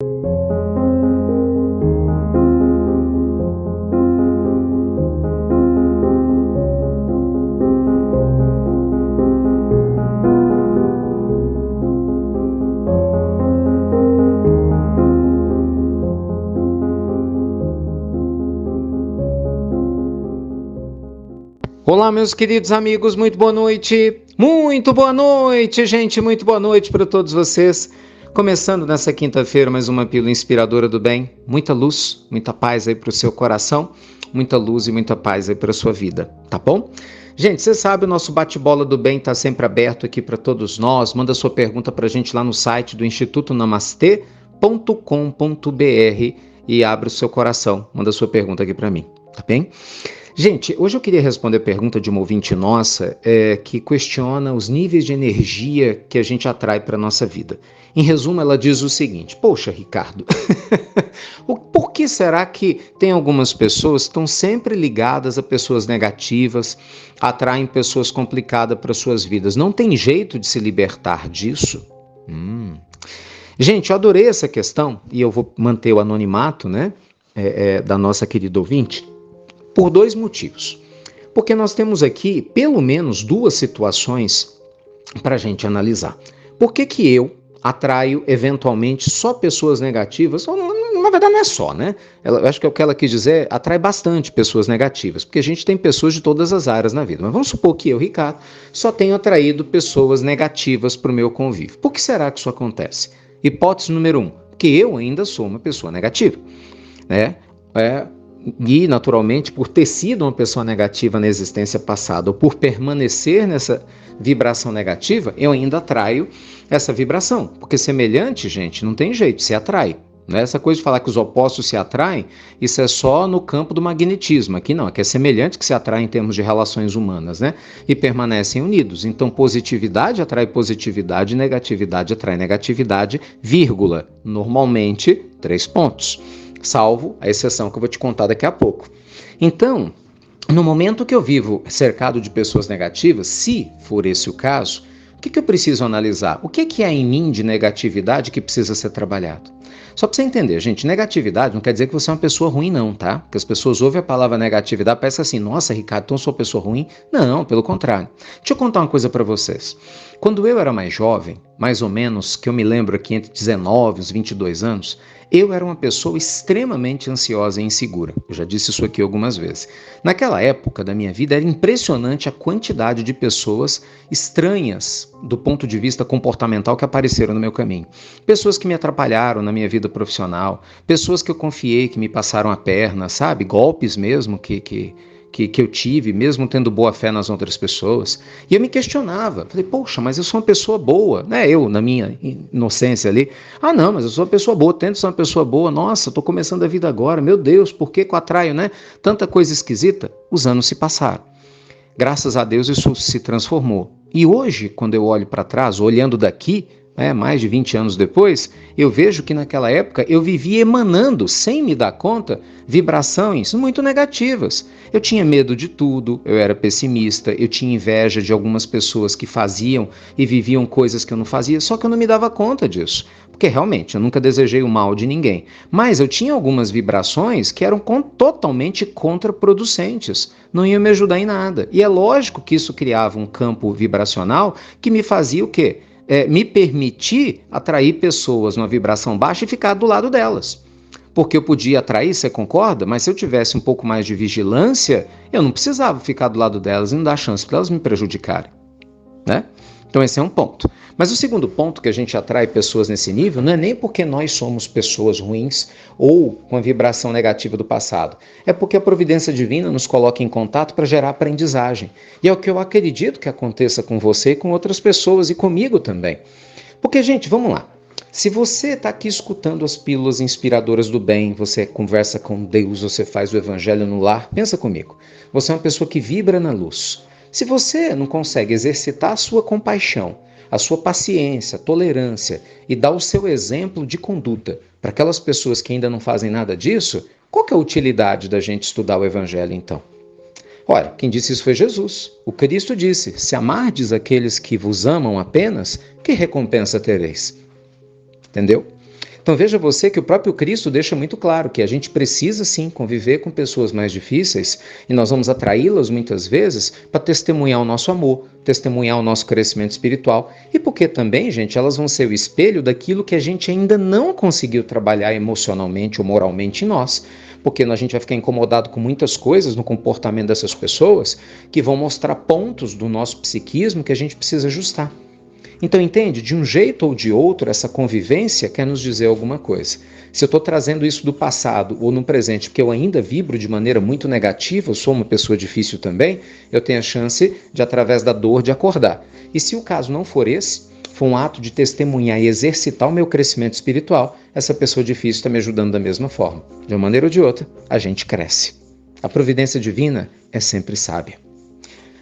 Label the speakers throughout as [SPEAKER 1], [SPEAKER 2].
[SPEAKER 1] Olá, meus queridos amigos, muito boa noite. Muito boa noite, gente, muito boa noite para todos vocês. Começando nessa quinta-feira mais uma pílula inspiradora do bem. Muita luz, muita paz aí para o seu coração, muita luz e muita paz aí para a sua vida, tá bom? Gente, você sabe, o nosso bate-bola do bem está sempre aberto aqui para todos nós. Manda sua pergunta para a gente lá no site do Instituto Namastê.com.br e abre o seu coração. Manda sua pergunta aqui para mim, tá bem? Gente, hoje eu queria responder a pergunta de uma ouvinte nossa que questiona os níveis de energia que a gente atrai para a nossa vida. Em resumo, ela diz o seguinte: poxa, Ricardo, por que será que tem algumas pessoas que estão sempre ligadas a pessoas negativas, atraem pessoas complicadas para suas vidas? Não tem jeito de se libertar disso? Gente, eu adorei essa questão e eu vou manter o anonimato, né, da nossa querida ouvinte. Por dois motivos. Porque nós temos aqui pelo menos duas situações para a gente analisar. Por que eu atraio eventualmente só pessoas negativas? Ou, na verdade não é só, né? Eu acho que o que ela quis dizer atrai bastante pessoas negativas, porque a gente tem pessoas de todas as áreas na vida. Mas vamos supor que eu, Ricardo, só tenho atraído pessoas negativas para o meu convívio. Por que será que isso acontece? Hipótese número 1, porque eu ainda sou uma pessoa negativa, né? E, naturalmente, por ter sido uma pessoa negativa na existência passada ou por permanecer nessa vibração negativa, eu ainda atraio essa vibração. Porque semelhante, gente, não tem jeito, se atrai. Né? Essa coisa de falar que os opostos se atraem, isso é só no campo do magnetismo. Aqui não, aqui é semelhante que se atrai em termos de relações humanas, né? E permanecem unidos. Então, positividade atrai positividade, negatividade atrai negatividade, vírgula. Normalmente, 3 pontos. Salvo a exceção que eu vou te contar daqui a pouco. Então, no momento que eu vivo cercado de pessoas negativas, se for esse o caso, o que eu preciso analisar? O que há em mim de negatividade que precisa ser trabalhado? Só para você entender, gente, negatividade não quer dizer que você é uma pessoa ruim não, tá? Porque as pessoas ouvem a palavra negatividade e pensam assim, nossa, Ricardo, então eu sou uma pessoa ruim? Não, pelo contrário. Deixa eu contar uma coisa para vocês. Quando eu era mais jovem, mais ou menos, que eu me lembro aqui entre 19 e uns 22 anos, eu era uma pessoa extremamente ansiosa e insegura. Eu já disse isso aqui algumas vezes. Naquela época da minha vida, era impressionante a quantidade de pessoas estranhas do ponto de vista comportamental que apareceram no meu caminho. Pessoas que me atrapalharam na minha vida profissional, pessoas que eu confiei que me passaram a perna, sabe? Golpes mesmo que eu tive, mesmo tendo boa fé nas outras pessoas. E eu me questionava. Falei, poxa, mas eu sou uma pessoa boa. Né? Eu, na minha inocência ali. Ah, não, mas eu sou uma pessoa boa. Tento ser uma pessoa boa. Nossa, estou começando a vida agora. Meu Deus, por que eu atraio, né? Tanta coisa esquisita. Os anos se passaram. Graças a Deus isso se transformou. E hoje, quando eu olho para trás, olhando daqui, mais de 20 anos depois, eu vejo que naquela época eu vivia emanando, sem me dar conta, vibrações muito negativas. Eu tinha medo de tudo, eu era pessimista, eu tinha inveja de algumas pessoas que faziam e viviam coisas que eu não fazia, só que eu não me dava conta disso. Porque realmente, eu nunca desejei o mal de ninguém. Mas eu tinha algumas vibrações que eram totalmente contraproducentes, não iam me ajudar em nada. E é lógico que isso criava um campo vibracional que me fazia o quê? Me permitir atrair pessoas numa vibração baixa e ficar do lado delas. Porque eu podia atrair, você concorda? Mas se eu tivesse um pouco mais de vigilância, eu não precisava ficar do lado delas e não dar chance para elas me prejudicarem. Né? Então esse é um ponto. Mas o segundo ponto que a gente atrai pessoas nesse nível não é nem porque nós somos pessoas ruins ou com a vibração negativa do passado. É porque a providência divina nos coloca em contato para gerar aprendizagem. E é o que eu acredito que aconteça com você e com outras pessoas e comigo também. Porque, gente, vamos lá. Se você está aqui escutando as pílulas inspiradoras do bem, você conversa com Deus, você faz o evangelho no lar, pensa comigo. Você é uma pessoa que vibra na luz. Se você não consegue exercitar a sua compaixão, a sua paciência, tolerância e dar o seu exemplo de conduta para aquelas pessoas que ainda não fazem nada disso, qual que é a utilidade da gente estudar o Evangelho então? Olha, quem disse isso foi Jesus. O Cristo disse, se amardes aqueles que vos amam apenas, que recompensa tereis? Entendeu? Então veja você que o próprio Cristo deixa muito claro que a gente precisa sim conviver com pessoas mais difíceis e nós vamos atraí-las muitas vezes para testemunhar o nosso amor, testemunhar o nosso crescimento espiritual e porque também, gente, elas vão ser o espelho daquilo que a gente ainda não conseguiu trabalhar emocionalmente ou moralmente em nós. Porque a gente vai ficar incomodado com muitas coisas no comportamento dessas pessoas que vão mostrar pontos do nosso psiquismo que a gente precisa ajustar. Então, entende? De um jeito ou de outro, essa convivência quer nos dizer alguma coisa. Se eu estou trazendo isso do passado ou no presente, porque eu ainda vibro de maneira muito negativa, eu sou uma pessoa difícil também, eu tenho a chance de, através da dor, de acordar. E se o caso não for esse, for um ato de testemunhar e exercitar o meu crescimento espiritual, essa pessoa difícil está me ajudando da mesma forma. De uma maneira ou de outra, a gente cresce. A providência divina é sempre sábia.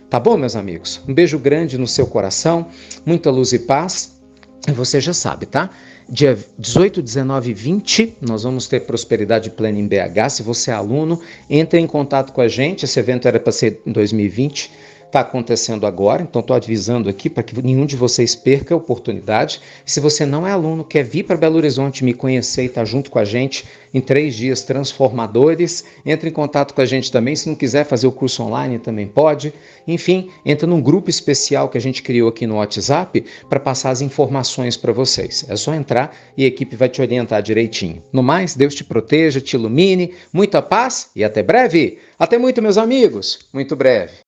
[SPEAKER 1] Tá bom, meus amigos? Um beijo grande no seu coração, muita luz e paz. E você já sabe, tá? Dia 18, 19 e 20, nós vamos ter Prosperidade Plena em BH. Se você é aluno, entre em contato com a gente. Esse evento era para ser em 2020. Está acontecendo agora, então estou avisando aqui para que nenhum de vocês perca a oportunidade. Se você não é aluno, quer vir para Belo Horizonte me conhecer e estar junto com a gente em 3 dias transformadores, entre em contato com a gente também. Se não quiser fazer o curso online, também pode. Enfim, entra num grupo especial que a gente criou aqui no WhatsApp para passar as informações para vocês. É só entrar e a equipe vai te orientar direitinho. No mais, Deus te proteja, te ilumine, muita paz e até breve. Até muito, meus amigos. Muito breve.